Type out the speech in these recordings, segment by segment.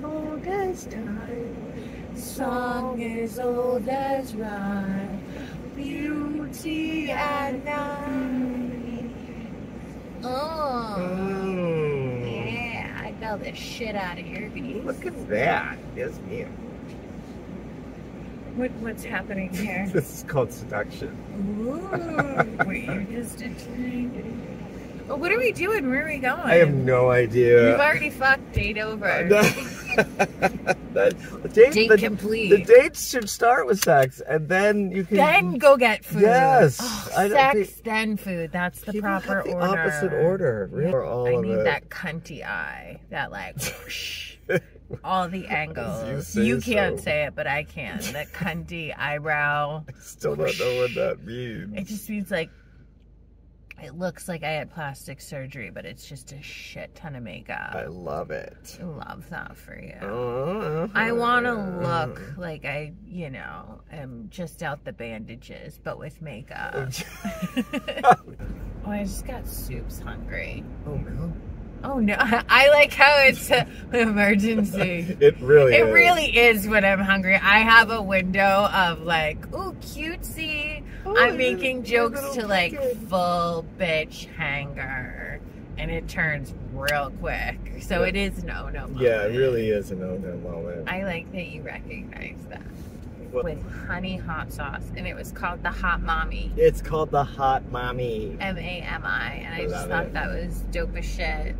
old as time, song as old as rhyme, beauty at night. Oh. Yeah, I felt the shit out of your beat. Look at that. Yes, me. What's happening here? This is called seduction. Ooh, wait, you just did. Well, what are we doing? Where are we going? I have no idea. We've already fucked. Date over. Date complete. The dates should start with sex, and then you can. Then go get food. Yes. Oh, sex, then food. That's the proper order. Opposite order. Really? I need that cunty eye. That like. Whoosh. All the angles. You can't say it, but I can. That cunty eyebrow. I still don't know what that means. It just means like, it looks like I had plastic surgery, but it's just a shit ton of makeup. I love it. I love that for you. I want to look like I, you know, am just out the bandages, but with makeup. Oh, I just got soups hungry. Oh, no. Oh no, I like how it's an emergency. It really is. It really is when I'm hungry. I have a window of like, ooh, cutesy. I'm making jokes to like full bitch hanger. And it turns real quick. So it is no moment. Yeah, it really is a no moment. I like that you recognize that. With honey hot sauce. And it was called the Hot Mommy. It's called the Hot Mommy. M-A-M-I. And I just thought that was dope as shit.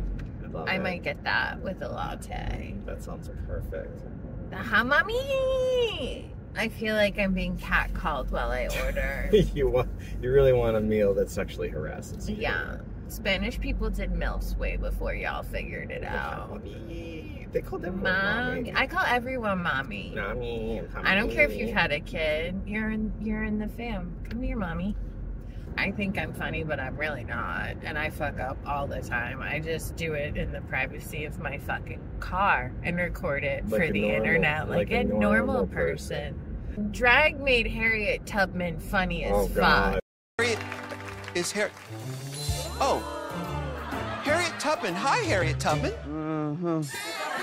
I might get that with a latte. That sounds perfect. The Hot Mommy! I feel like I'm being catcalled while I order. You really want a meal that sexually harasses you. Yeah. Spanish people did MILFs way before y'all figured it out. Mommy. They called them Mommy. I call everyone mommy. Mommy. I don't care if you've had a kid. You're in the fam. Come here, mommy. I think I'm funny, but I'm really not. And I fuck up all the time. I just do it in the privacy of my fucking car and record it for the internet like a normal person. Drag made Harriet Tubman funny as fuck. Harriet is Oh. Harriet Tubman. Hi, Harriet Tubman.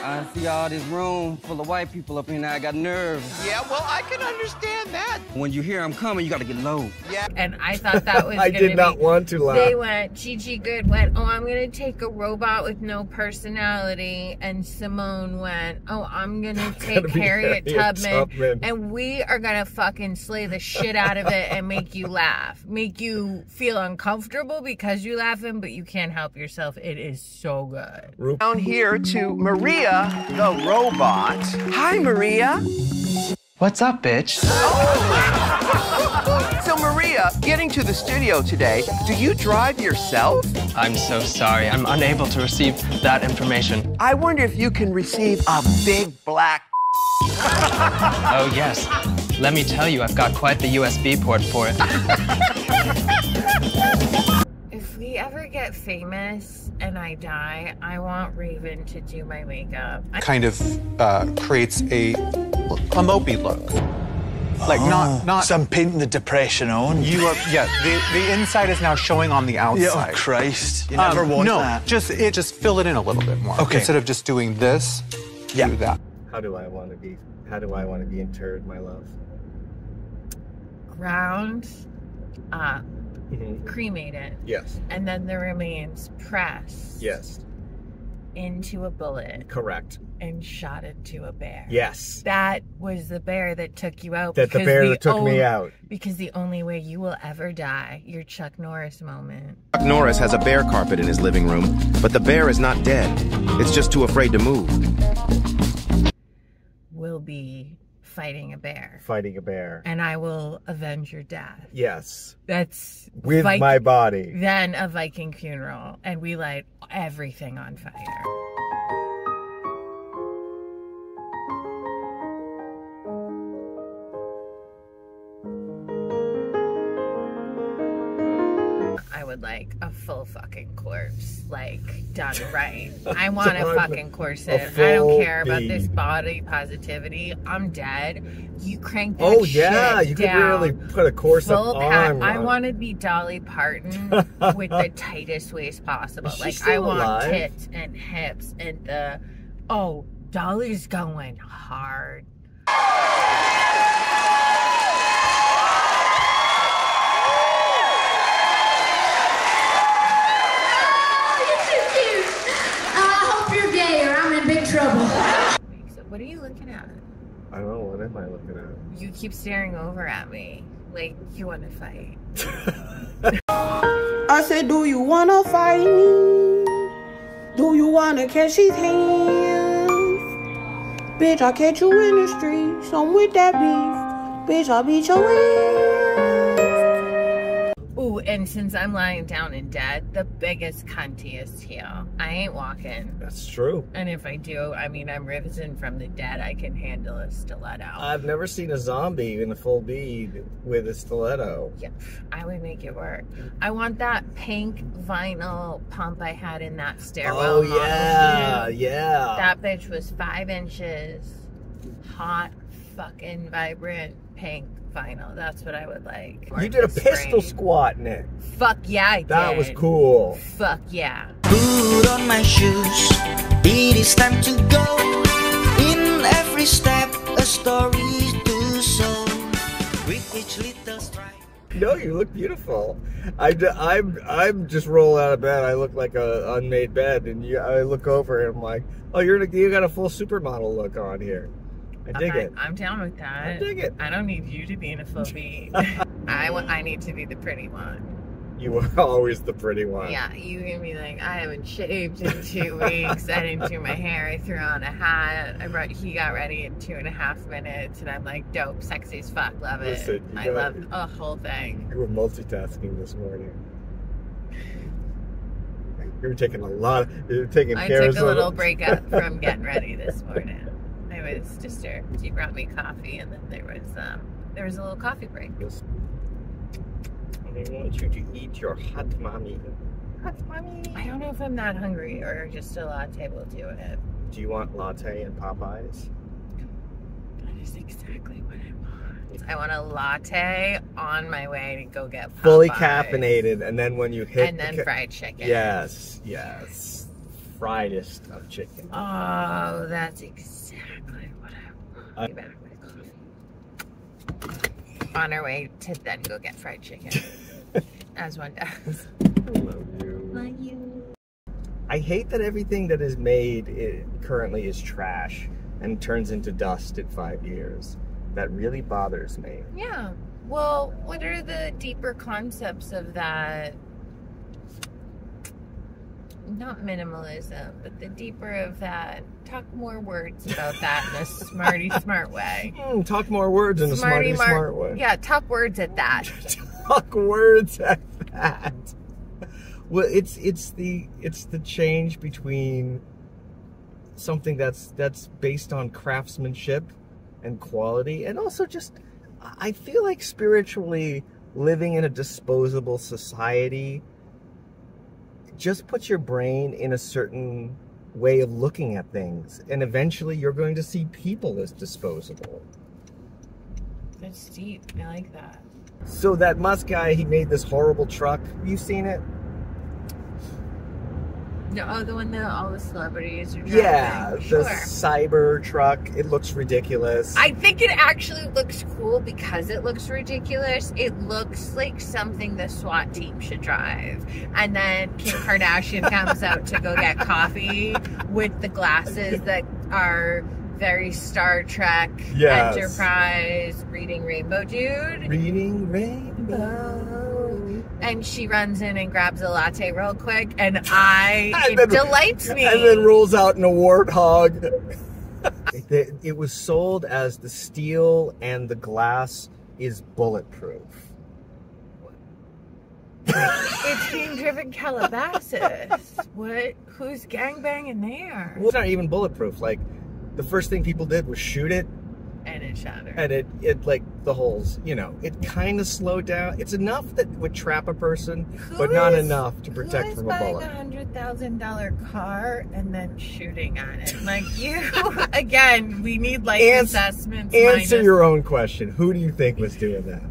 I see all this room full of white people up in there. I got nerves. Yeah, well, I can understand that. When you hear I'm coming, you got to get low. Yeah. And I thought that was I did not want to laugh. They went, Gigi Good went, oh, I'm going to take a robot with no personality. And Simone went, oh, I'm going to take Harriet Tubman. And we are going to fucking slay the shit out of it and make you laugh. Make you feel uncomfortable because you're laughing, but you can't help yourself. It is so good. Down here to Maria, the robot. Hi, Maria. What's up, bitch? So, Maria, getting to the studio today, do you drive yourself? I'm so sorry. I'm unable to receive that information. I wonder if you can receive a big black Oh, yes. Let me tell you, I've got quite the USB port for it. If we ever get famous and I die, I want Raven to do my makeup. Kind of creates a mopey look. Like not. So I'm painting the depression on. You are, yeah. The inside is now showing on the outside. Yeah, oh Christ! You never want that. Just fill it in a little bit more. Okay. Instead of just doing this, do that. How do I want to be? How do I want to be interred, my love? Ground up, cremated. Yes. And then the remains pressed. Yes. Into a bullet. Correct. And shot into a bear. Yes. That was the bear that took you out. The bear that took me out. Because the only way you will ever die, your Chuck Norris moment. Chuck Norris has a bear carpet in his living room, but the bear is not dead. It's just too afraid to move. Will be fighting a bear. Fighting a bear. And I will avenge your death. Yes. That's with my body. Then a Viking funeral, and we light everything on fire. I would like a full fucking corpse, like done right. I want a fucking corset. I don't care about this body positivity. I'm dead. You crank that shit down. You could really put a corset on. I want to be Dolly Parton with the tightest waist possible. Like I want tits and hips and the Dolly's going hard. What are you looking at? I don't know. What am I looking at? You keep staring over at me like you want to fight. I said, do you want to fight me? Do you want to catch his hands? Bitch, I'll catch you in the street. Some with that beef. Bitch, I'll beat your ass. Ooh, and since I'm lying down and dead, the biggest cuntiest heel. I ain't walking. That's true. And if I do, I mean, I'm risen from the dead. I can handle a stiletto. I've never seen a zombie in a full bead with a stiletto. Yep, I would make it work. I want that pink vinyl pump I had in that stairwell. Oh, yeah, yeah. That bitch was 5 inches. Hot, fucking vibrant pink vinyl. That's what I would like. You did a pistol squat in it. Fuck yeah, I did. That was cool. Fuck yeah. Put on my shoes. It is time to go. In every step, a story to show. With each little stride. No, you look beautiful. I'm just rolling out of bed. I look like a unmade bed, and I look over and I'm like, oh, you got a full supermodel look on here. I dig it. I'm down with that. I dig it. I don't need you to be in a full beat. I need to be the pretty one. You were always the pretty one. Yeah, you can be like, I haven't shaved in 2 weeks. I didn't do my hair. I threw on a hat. He got ready in 2.5 minutes, and I'm like, dope, sexy as fuck, love it. Listen, I love the whole thing. You were multitasking this morning. You were taking I took a little break up from getting ready this morning. I was disturbed. She brought me coffee, and then there was a little coffee break. I want you to eat your hot mommy. Hot mommy. I don't know if I'm that hungry or just a latte will do it. Do you want latte and Popeyes? That is exactly what I want. I want a latte on my way to go get Popeyes. Fully caffeinated, and then when you hit... And then fried chicken. Yes, yes. Friedest of chicken. Oh, that's exactly what I want. Be back with coffee. On our way to then go get fried chicken. As one does. I love you. Love you. I hate that everything that is made currently is trash and turns into dust in 5 years. That really bothers me. Yeah. Well, what are the deeper concepts of that? Not minimalism, but the deeper of that. Talk more words about that in a smarty smart way. Talk more words in a smarty smart way. Yeah, talk words at that. Talk words at that. Well, it's the change between something that's based on craftsmanship and quality, and also just, I feel like spiritually living in a disposable society just puts your brain in a certain way of looking at things, and eventually you're going to see people as disposable. That's deep. I like that. So that Musk guy, he made this horrible truck. You've seen it? No, the one that all the celebrities are driving. Yeah, sure. The cyber truck. It looks ridiculous. I think it actually looks cool because it looks ridiculous. It looks like something the SWAT team should drive. And then Kim Kardashian comes out to go get coffee with the glasses that are very Star Trek, yes. Enterprise, Reading Rainbow dude. Reading Rainbow. And she runs in and grabs a latte real quick, and it delights me. And then rolls out in a warthog. It was sold as the steel and the glass is bulletproof. It's being driven Calabasas. What? Who's gangbanging there? Well, it's not even bulletproof. Like, the first thing people did was shoot it. And it shattered. And it like, the holes, it kind of slowed down. It's enough that would trap a person, but not enough to protect from a bullet. Who is buying a $100,000 car and then shooting on it? Like, you, again, we need life assessments. Answer your own question. Who do you think was doing that?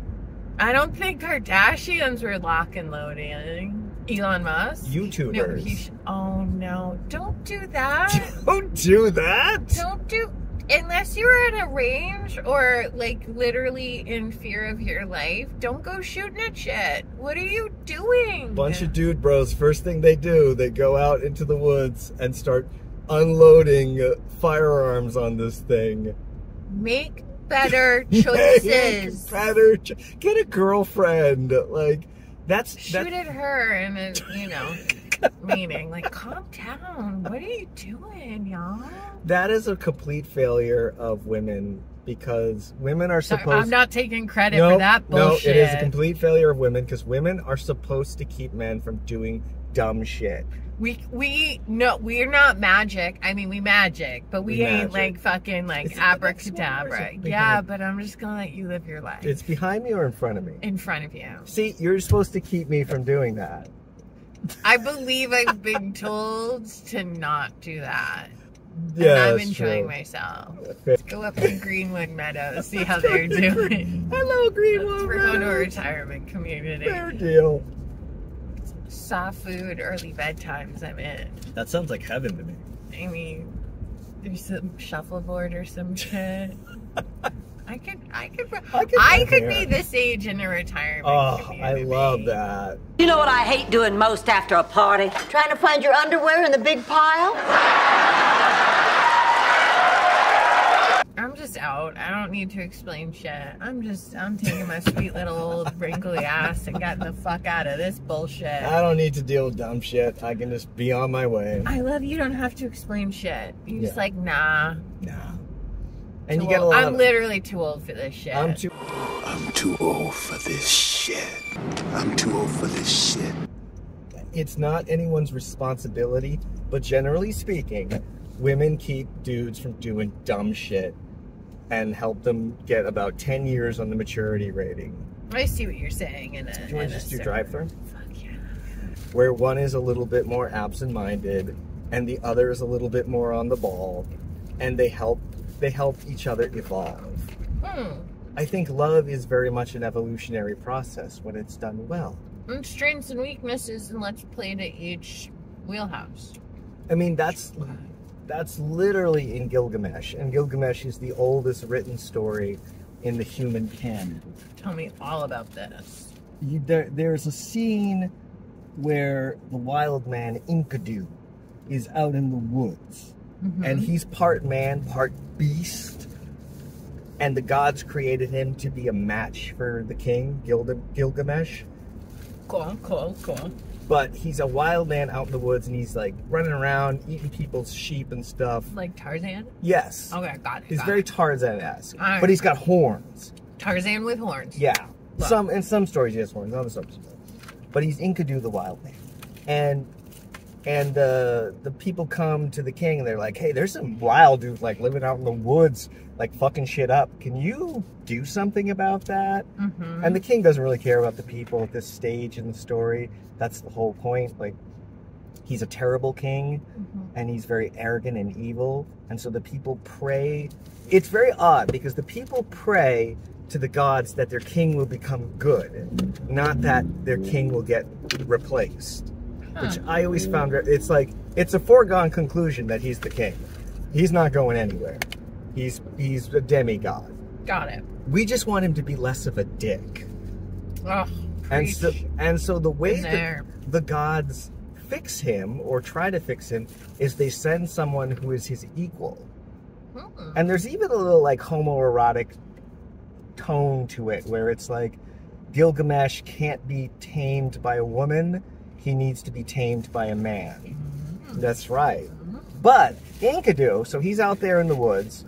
I don't think Kardashians were lock and loading. Elon Musk? YouTubers. No, oh no, don't do that. Don't do that. Don't do, unless you're at a range or like literally in fear of your life, don't go shooting at shit. What are you doing? Bunch of dude bros, first thing they do, they go out into the woods and start unloading firearms on this thing. Make better choices. Get a girlfriend. Like, shoot at her and, you know, meaning, like, calm down. What are you doing, y'all? That is a complete failure of women, because women are supposed... I'm not taking credit for that bullshit. No, it is a complete failure of women, because women are supposed to keep men from doing dumb shit. We're not magic. I mean, we magic, but we ain't like fucking like abracadabra. Yeah, but I'm just gonna let you live your life. It's behind me or in front of me? In front of you. See, you're supposed to keep me from doing that. I believe I've been told to not do that. Yeah, and I'm enjoying myself. Let's go up to Greenwood Meadows, see how they're doing. Hello, Greenwood. We're going to a retirement community. Fair deal. Soft food, early bedtimes, I'm in. That sounds like heaven to me. I mean, there's some shuffleboard or some shit. I could be this age in a retirement community. I love that. You know what I hate doing most after a party? Trying to find your underwear in the big pile? I'm just out. I don't need to explain shit. I'm taking my sweet little old wrinkly ass and getting the fuck out of this bullshit. I don't need to deal with dumb shit. I can just be on my way. I love you. Don't have to explain shit. You just like, nah. And you get a lot I'm literally too old for this shit. I'm too old for this shit. I'm too old for this shit. It's not anyone's responsibility, but generally speaking, women keep dudes from doing dumb shit and help them get about 10 years on the maturity rating. I see what you're saying. Do you want to just do drive-thru? Fuck yeah. Where one is a little bit more absent-minded and the other is a little bit more on the ball, and they help each other evolve. I think love is very much an evolutionary process when it's done well. And strengths and weaknesses, and let's play to each wheelhouse. I mean, that's literally in Gilgamesh, and Gilgamesh is the oldest written story in the human canon. Tell me all about this. There's a scene where the wild man Enkidu is out in the woods, and he's part man, part beast, and the gods created him to be a match for the king, Gilgamesh. Cool. But he's a wild man out in the woods, and he's like running around, eating people's sheep and stuff. Like Tarzan? Yes. Okay, got it. He's very Tarzan-esque, right. but he's got horns. Tarzan with horns. Yeah. In some stories he has horns, other stories he doesn't. But he's Enkidu the wild man. And the people come to the king and they're like, hey, there's some wild dudes like living out in the woods, like fucking shit up. Can you do something about that? And the king doesn't really care about the people at this stage in the story. That's the whole point. Like, he's a terrible king, and he's very arrogant and evil. And so the people pray. It's very odd because the people pray to the gods that their king will become good, not that their king will get replaced. Which I always found, it's like, it's a foregone conclusion that he's the king. He's not going anywhere. He's a demigod. Got it. We just want him to be less of a dick. Oh, and so the way that the gods fix him, or try to fix him, is they send someone who is his equal. And there's even a little like homoerotic tone to it, where it's like Gilgamesh can't be tamed by a woman, he needs to be tamed by a man. That's right. But Enkidu, so he's out there in the woods,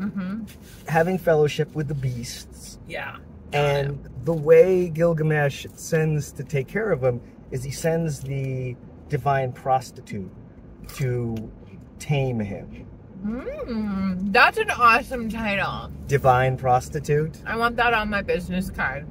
having fellowship with the beasts. Yeah. And the way Gilgamesh sends to take care of him is he sends the divine prostitute to tame him. That's an awesome title. Divine prostitute? I want that on my business card.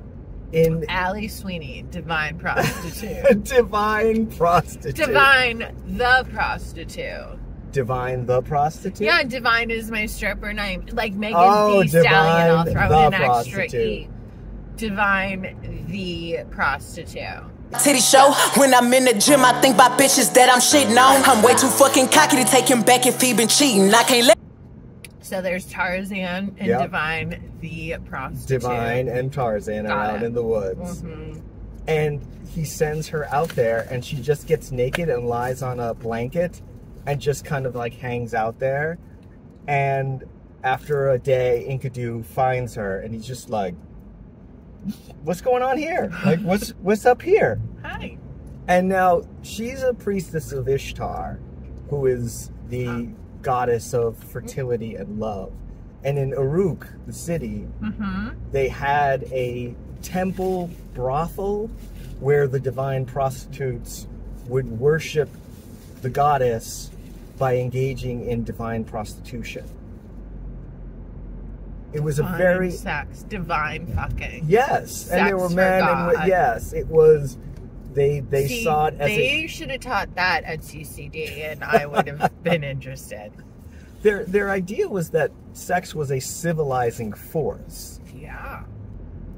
In Allie Sweeney, divine prostitute. Divine prostitute. Divine the prostitute. Divine the prostitute? Yeah, Divine is my stripper name. Like Megan Thee Stallion, I'll throw in an extra E. Divine the prostitute. Titty show. When I'm in the gym, I think about bitches that I'm shitting on. I'm way too fucking cocky to take him back if he been cheating. I can't let. So there's Tarzan and Divine, the prostitute. Divine and Tarzan are out in the woods. And he sends her out there, and she just gets naked and lies on a blanket and just kind of like hangs out there. And after a day, Enkidu finds her, and he's just like, what's going on here? Like, what's up here? Hi. And now she's a priestess of Ishtar, who is the goddess of fertility and love. And in Uruk, the city, they had a temple brothel where the divine prostitutes would worship the goddess by engaging in divine prostitution. It was a very sex, divine fucking. Yes, sex and there were men and yes, it was. They saw it as they should have taught that at CCD, and I would have been interested. Their idea was that sex was a civilizing force. Yeah.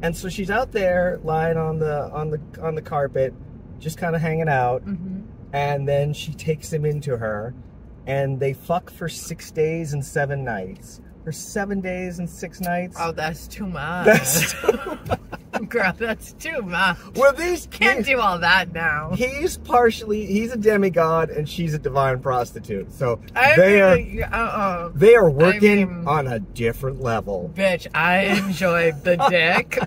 And so she's out there lying on the carpet, just kind of hanging out, and then she takes him into her, and they fuck for 6 days and 7 nights. For 7 days and 6 nights. Oh, that's too much. That's too much. Girl, that's too much. Well, these can't do all that now. He's a demigod and she's a divine prostitute. So they are working on a different level. Bitch, I enjoyed the dick,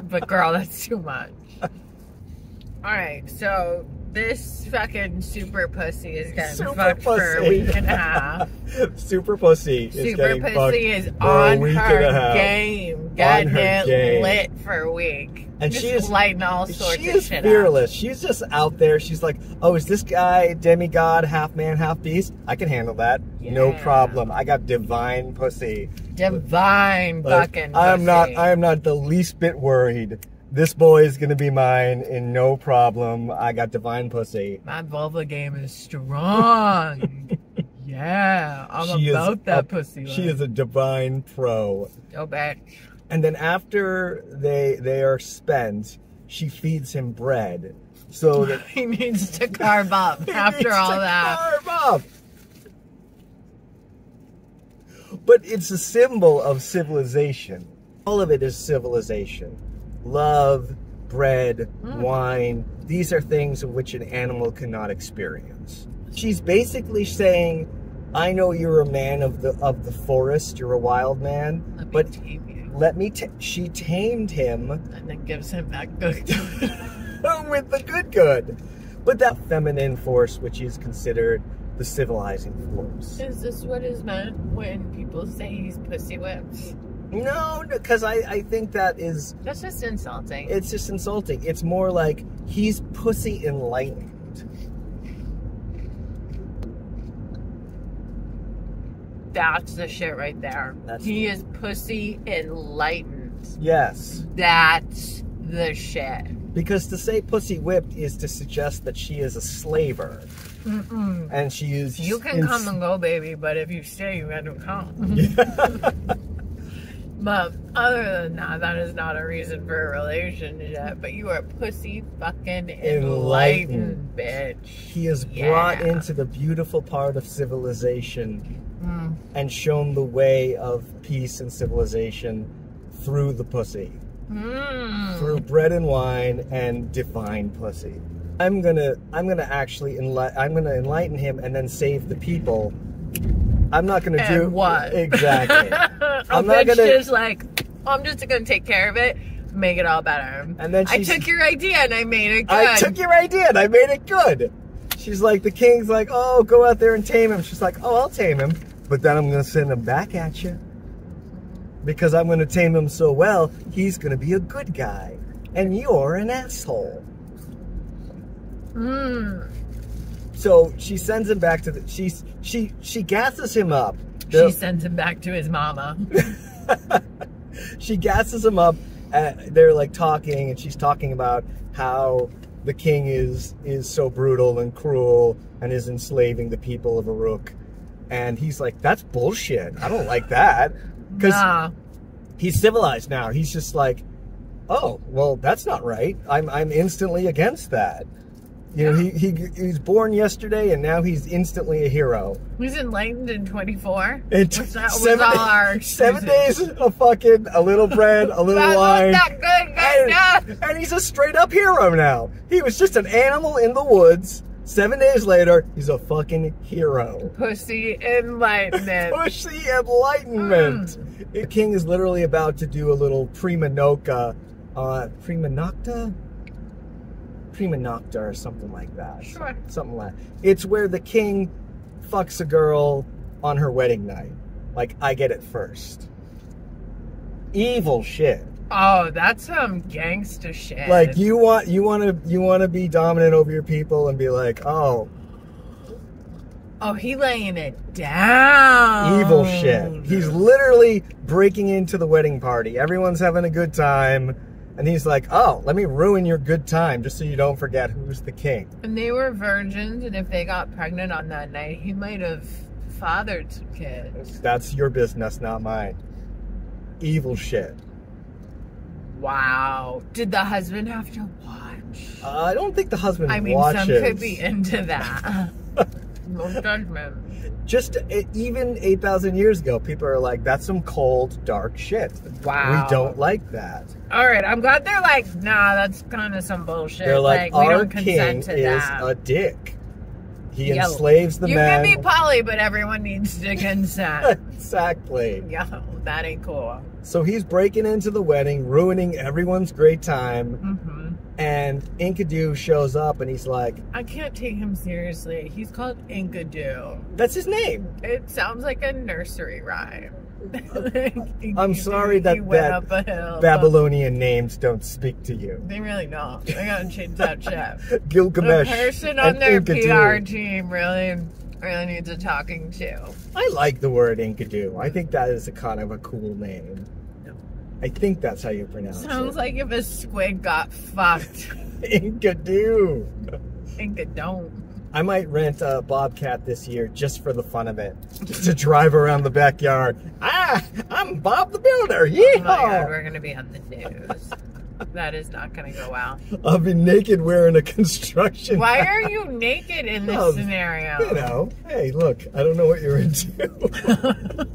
but girl, that's too much. All right, so this fucking super pussy is getting fucked for a week and a half. Super pussy is getting fucked for on a week her and a half. game, getting it lit for a week. And just she is lighting all sorts she of is shit fearless. She's just out there. She's like, oh, is this guy demigod, half man, half beast? I can handle that. No problem. I got divine pussy. Divine fucking pussy. I am not the least bit worried. This boy is gonna be mine in no problem. I got divine pussy. My vulva game is strong. Yeah, I'm about that pussy. She is a divine pro. Oh, bitch. And then after they are spent, she feeds him bread. So that he needs to carve up after all that. Carve up. But it's a symbol of civilization. All of it is civilization. Love, bread, wine. These are things in which an animal cannot experience. She's basically saying, I know you're a man of the forest, you're a wild man, but she tamed him. And then gives him that good with the good. But that feminine force, which is considered the civilizing force. Is this what is meant when people say he's pussy whipped? No, because I think that is... That's just insulting. It's just insulting. It's more like he's pussy enlightened. That's the shit right there. He is pussy enlightened. Yes. That's the shit. Because to say pussy whipped is to suggest that she is a slaver. And she is... You can come and go, baby, but if you stay, you got to come. But other than that, that is not a reason for a relationship. But you are pussy fucking enlightened, bitch. He is brought into the beautiful part of civilization and shown the way of peace and civilization through the pussy. Through bread and wine and divine pussy. I'm gonna enlighten him and then save the people. I'm not gonna do what exactly. I'm not gonna just like, I'm just gonna take care of it, make it all better. And then I took your idea and I made it good. I took your idea and I made it good. She's like, the king's like, oh, go out there and tame him. She's like, oh, I'll tame him, but then I'm gonna send him back at you because I'm gonna tame him so well. He's gonna be a good guy, and you're an asshole. So she sends him back to the... She gasses him up. She sends him back to his mama. She gasses him up. They're like talking, and she's talking about how the king is so brutal and cruel and is enslaving the people of Uruk. And he's like, that's bullshit. I don't like that. Because he's civilized now. He's just like, oh, well, that's not right. I'm instantly against that. You know, he's born yesterday, and now he's instantly a hero. He's enlightened in 24. It was all our 7 days of fucking a little bread, a little wine. That's not good, and he's a straight up hero now. He was just an animal in the woods. 7 days later, he's a fucking hero. Pussy enlightenment. Pussy enlightenment. The king is literally about to do a little prima nocta. Prima nocta or something like that. Sure. Something like it's where the king fucks a girl on her wedding night. Like, I get it first. Evil shit. Oh, that's some gangster shit. Like, you want to be dominant over your people and be like, oh, he laying it down. Evil shit. He's literally breaking into the wedding party. Everyone's having a good time. And he's like, oh, let me ruin your good time just so you don't forget who's the king. And they were virgins, and if they got pregnant on that night, he might have fathered some kids. That's your business, not mine. Evil shit. Wow. Did the husband have to watch? I don't think the husband watches. I mean, some could be into that. No judgment. Just even 8,000 years ago, people are like, that's some cold, dark shit. Wow. We don't like that. All right, I'm glad they're like, nah, that's kind of some bullshit. They're like, we our don't consent king to is that. a dick. He enslaves the you men. You can be poly, but everyone needs to consent. Exactly. Yo, that ain't cool. So he's breaking into the wedding, ruining everyone's great time. Mm-hmm. And Enkidu shows up and he's like, I can't take him seriously. He's called Enkidu. That's his name. It sounds like a nursery rhyme. I'm sorry that Babylonian names don't speak to you. They really don't. They gotta change that shit. Gilgamesh. The person on their Enkidu. PR team really needs a talking to. I like the word Enkidu. I think that is a kind of a cool name. I think that's how you pronounce it. Sounds like if a squid got fucked. Enkidu. Enkidu. I might rent a Bobcat this year just for the fun of it. Just to drive around the backyard. I'm Bob the Builder. Yeehaw! Oh my God, we're going to be on the news. That is not going to go well. I'll be naked wearing a construction Why hat. are you naked in this scenario? You know, hey, look, I don't know what you're into.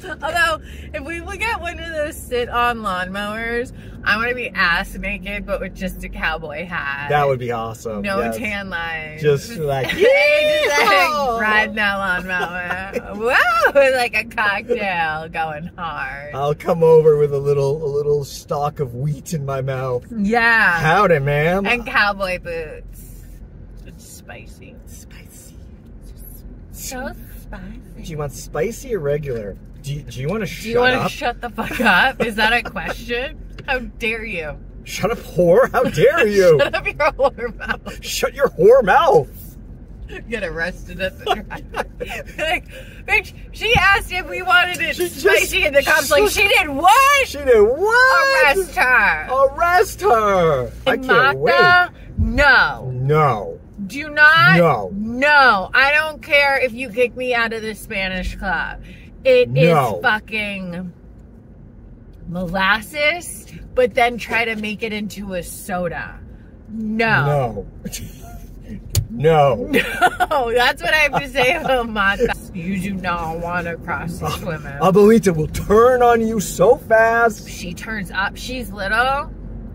Although, if we look at one of those sit-on lawnmowers, I want to be ass naked, but with just a cowboy hat. That would be awesome. No tan lines. Just like, just like riding that lawnmower. Whoa, with like a cocktail going hard. I'll come over with a little stalk of wheat in my mouth. Yeah. Howdy, ma'am. And cowboy boots. It's spicy. Spicy. So spicy. Do you want spicy or regular? Do you want to shut up? Do you want to shut the fuck up? Is that a question? How dare you? Shut up, whore. How dare you? Shut up your whore mouth. Shut your whore mouth. Get arrested at the drive. Like, bitch, she asked if we wanted it spicy, and the cop's like, she did what? She did what? Arrest her. Arrest her. I can't wait. No. No. Do not? No. No. I don't care if you kick me out of the Spanish club. It is fucking molasses, but then try to make it into a soda. No. No. No, that's what I have to say about Malta. You do not want to cross this woman. Abuelita will turn on you so fast. She turns up. She's little.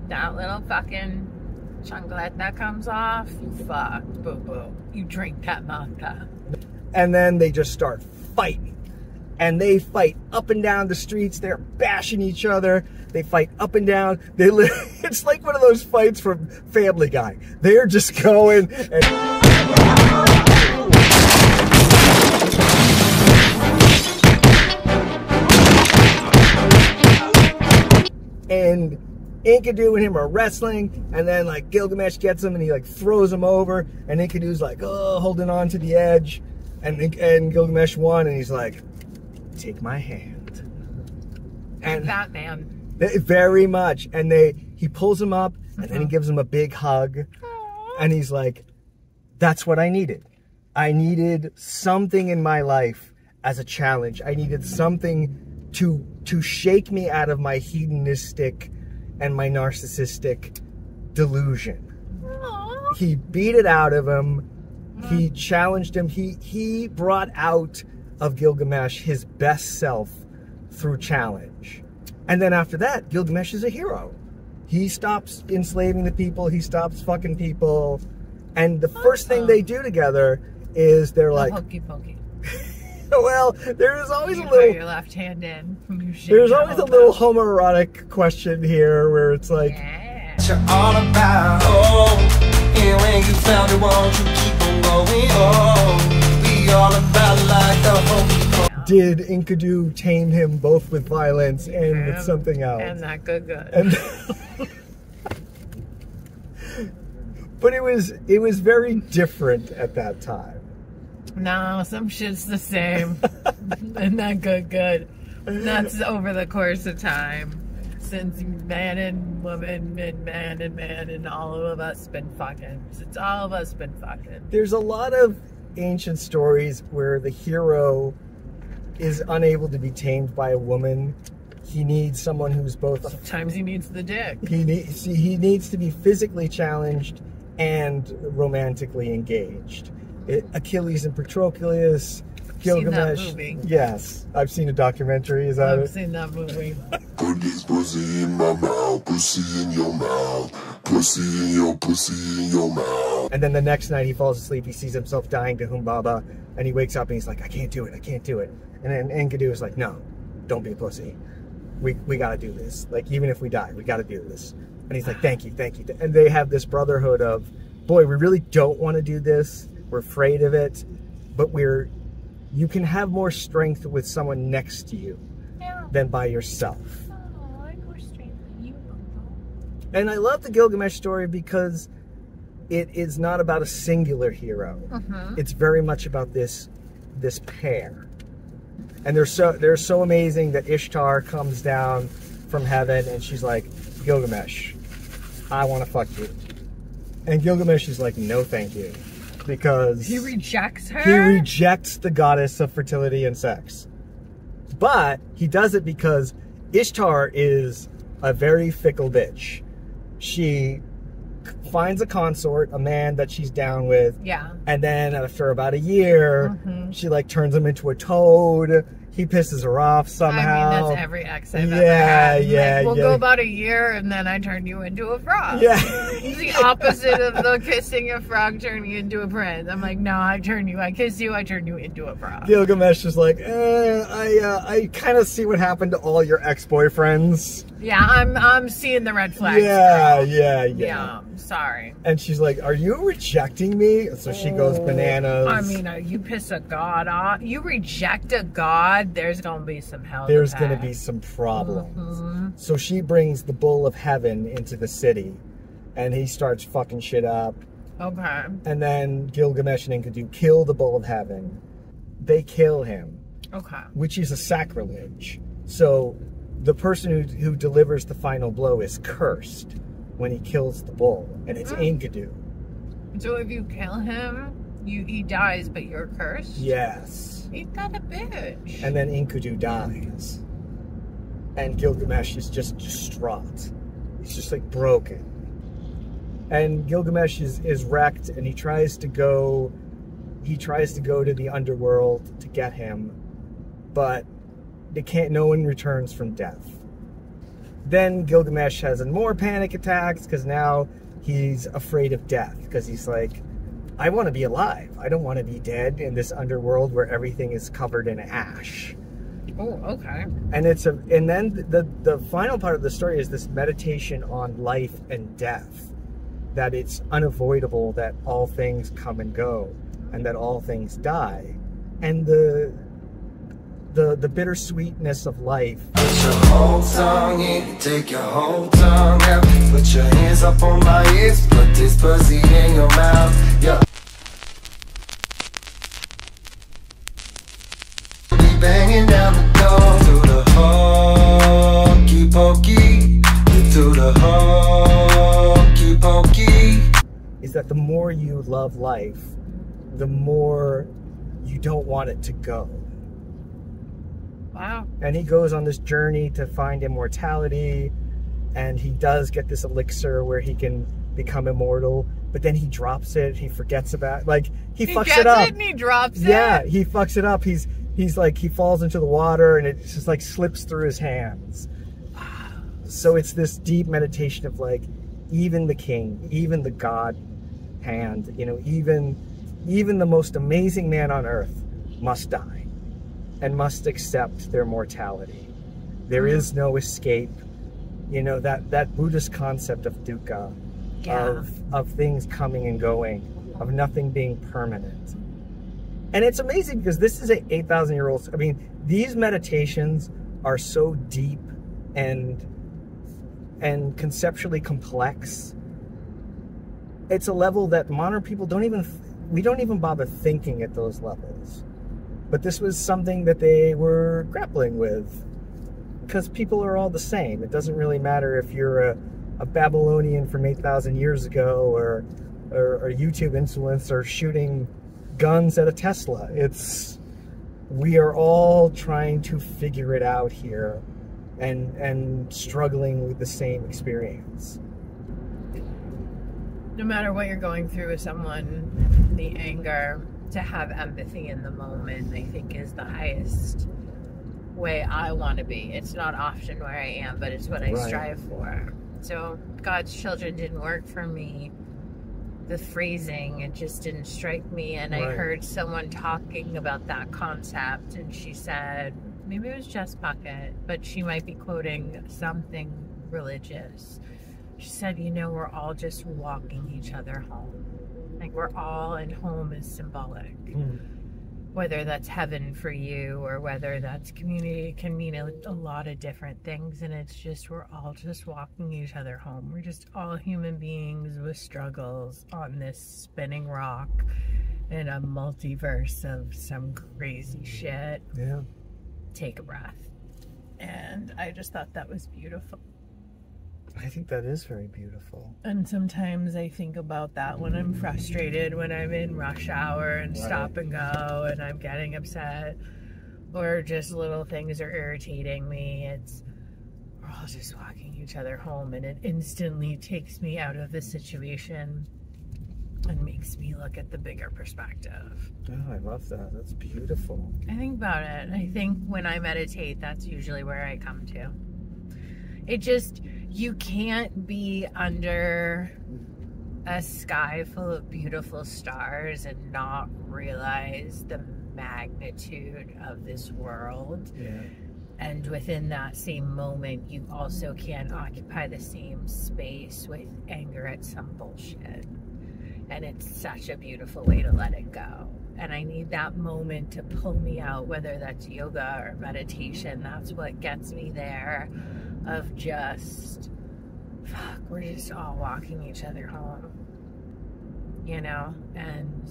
That little fucking chanclette that comes off. You fucked, boo-boo. You drink that Malta. And then they just start fighting. And they fight up and down the streets. They're bashing each other. They fight up and down. It's like one of those fights from Family Guy. They're just going and Enkidu and him are wrestling, and then like Gilgamesh gets him and he like throws him over, and Enkidu's like, oh, holding on to the edge, and Gilgamesh won, and he's like, take my hand. And that man. Very much. And he pulls him up, and then he gives him a big hug. And he's like, that's what I needed. I needed something in my life as a challenge. I needed something to shake me out of my hedonistic, and my narcissistic delusion. He beat it out of him. He challenged him. He brought out of Gilgamesh his best self through challenge. And then after that, Gilgamesh is a hero. He stops enslaving the people. He stops fucking people. And the first thing they do together is they're like... Hokey Pokey. Well, there is always you a little... put your left hand in. There's always a little homoerotic question here where it's like... Yeah. What you're all about, oh. And when you found it, won't you keep on going, oh. We all about like the Hokey Pokey. Did Enkidu tame him both with violence and with something else? And that good. And but it was very different at that time. No, some shit's the same. And that good. That's over the course of time. Since man and woman and man and all of us been fucking. Since all of us been fucking. There's a lot of ancient stories where the hero is unable to be tamed by a woman. He needs someone who's both... Sometimes he needs the dick. He needs to be physically challenged and romantically engaged. Achilles and Patroclus, Gilgamesh. Seen that movie. Yes, I've seen a documentary. Is that it? I've seen that movie. Put this pussy in my mouth, pussy in your mouth, pussy in your mouth. And then the next night he falls asleep, he sees himself dying to Humbaba, and he wakes up and he's like, I can't do it. And then Enkidu is like, no, don't be a pussy. We gotta do this. Like, even if we die, we gotta do this. And he's like, thank you. And they have this brotherhood of, boy, we really don't want to do this. We're afraid of it, but you can have more strength with someone next to you than by yourself. Oh, I have more strength than you. And I love the Gilgamesh story because it is not about a singular hero. It's very much about this pair. And they're so amazing that Ishtar comes down from heaven and she's like, Gilgamesh, I want to fuck you. And Gilgamesh is like, no thank you. Because he rejects her? He rejects the goddess of fertility and sex. But he does it because Ishtar is a very fickle bitch. She finds a consort, a man that she's down with. Yeah. And then after about a year, she like turns him into a toad. He pisses her off somehow. I mean, that's every ex I've ever had. Like, we'll go about a year and then I turn you into a frog. Yeah. It's the opposite of the kissing a frog turning you into a prince. I'm like, no, I kiss you, I turn you into a frog. Gilgamesh is like, I kind of see what happened to all your ex-boyfriends. Yeah, I'm seeing the red flags. Yeah, girl. yeah. Sorry. And she's like, are you rejecting me? So she goes bananas. I mean, you piss a god off. You reject a god, there's going to be some hell. There's going to be some problems. So she brings the bull of heaven into the city. And he starts fucking shit up. Okay. And then Gilgamesh and Enkidu kill the bull of heaven. They kill him. Okay. Which is a sacrilege. So the person who delivers the final blow is cursed when he kills the bull, and it's Enkidu. So if you kill him, he dies, but you're cursed? Yes. Ain't that a bitch? And then Enkidu dies. And Gilgamesh is just distraught. He's just like broken. And Gilgamesh is wrecked, and he tries to go to the underworld to get him, but no one returns from death. Then Gilgamesh has more panic attacks because now he's afraid of death because he's like, I want to be alive. I don't want to be dead in this underworld where everything is covered in ash. Oh, okay. And then the final part of the story is this meditation on life and death, that it's unavoidable that all things come and go and that all things die. And the bittersweetness of life. Put your whole tongue in, take your whole tongue out. Put your hands up on my hips, put this pussy in your mouth. Yeah. Be banging down the door to the Hokey Pokey, to the Hokey Pokey. Is that the more you love life, the more you don't want it to go. Wow. And he goes on this journey to find immortality, and he does get this elixir where he can become immortal, but then he drops it, he forgets about it. Like, he fucks it up. And he drops it. Yeah, he fucks it up. He's like, he falls into the water and it just like slips through his hands. So it's this deep meditation of like, even the king, even the god hand, you know, even the most amazing man on earth must die and must accept their mortality. There is no escape. You know, that Buddhist concept of dukkha, of things coming and going, of nothing being permanent. And it's amazing because this is an 8,000-year-old. I mean, these meditations are so deep and conceptually complex. It's a level that modern people don't even bother thinking at those levels. But this was something that they were grappling with, because people are all the same. It doesn't really matter if you're a Babylonian from 8,000 years ago or a YouTube influencer shooting guns at a Tesla. We are all trying to figure it out here and struggling with the same experience. No matter what you're going through with someone, the anger, to have empathy in the moment, I think is the highest way I want to be. It's not often where I am, but it's what I strive for. So God's children didn't work for me. The phrasing, it just didn't strike me. And I heard someone talking about that concept, and she said, maybe it was Jess Puckett, but she might be quoting something religious. She said, you know, we're all just walking each other home. Like, we're all, and home is symbolic. Whether that's heaven for you or whether that's community, can mean a lot of different things. And it's just, we're all just walking each other home. We're just all human beings with struggles on this spinning rock in a multiverse of some crazy shit. Yeah. Take a breath. And I just thought that was beautiful. I think that is very beautiful. And sometimes I think about that when I'm frustrated, when I'm in rush hour and stop and go and I'm getting upset, or just little things are irritating me. We're all just walking each other home, and it instantly takes me out of the situation and makes me look at the bigger perspective. Oh, I love that. That's beautiful. I think about it. I think when I meditate, that's usually where I come to. It just, you can't be under a sky full of beautiful stars and not realize the magnitude of this world. Yeah. And within that same moment, you also can't occupy the same space with anger at some bullshit. And it's such a beautiful way to let it go. And I need that moment to pull me out, whether that's yoga or meditation. That's what gets me there, of just, fuck, we're just all walking each other home, you know? And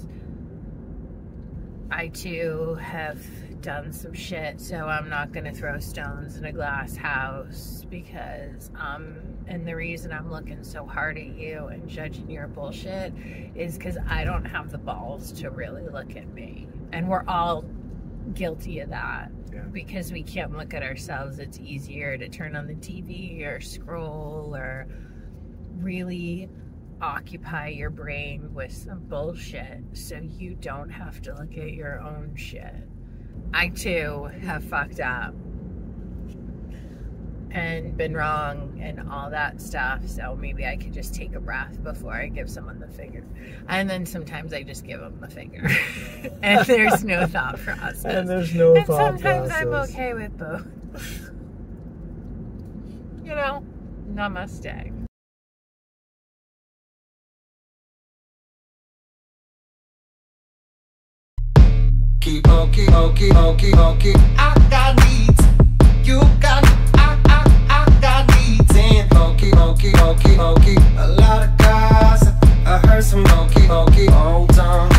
I too have done some shit, so I'm not gonna throw stones in a glass house, because and the reason I'm looking so hard at you and judging your bullshit is because I don't have the balls to really look at me. And we're all guilty of that. Yeah. Because we can't look at ourselves. It's easier to turn on the TV or scroll or really occupy your brain with some bullshit so you don't have to look at your own shit. I too have fucked up and been wrong and all that stuff, so maybe I could just take a breath before I give someone the finger. And then sometimes I just give them the finger. And there's no thought process. And there's no thought process. Sometimes I'm okay with both. You know, namaste. Hokey pokey, hokey pokey, hokey. I got needs, you got, I got needs. And hokey pokey, hokey pokey. A lot of guys, I heard some hokey pokey. Hold on,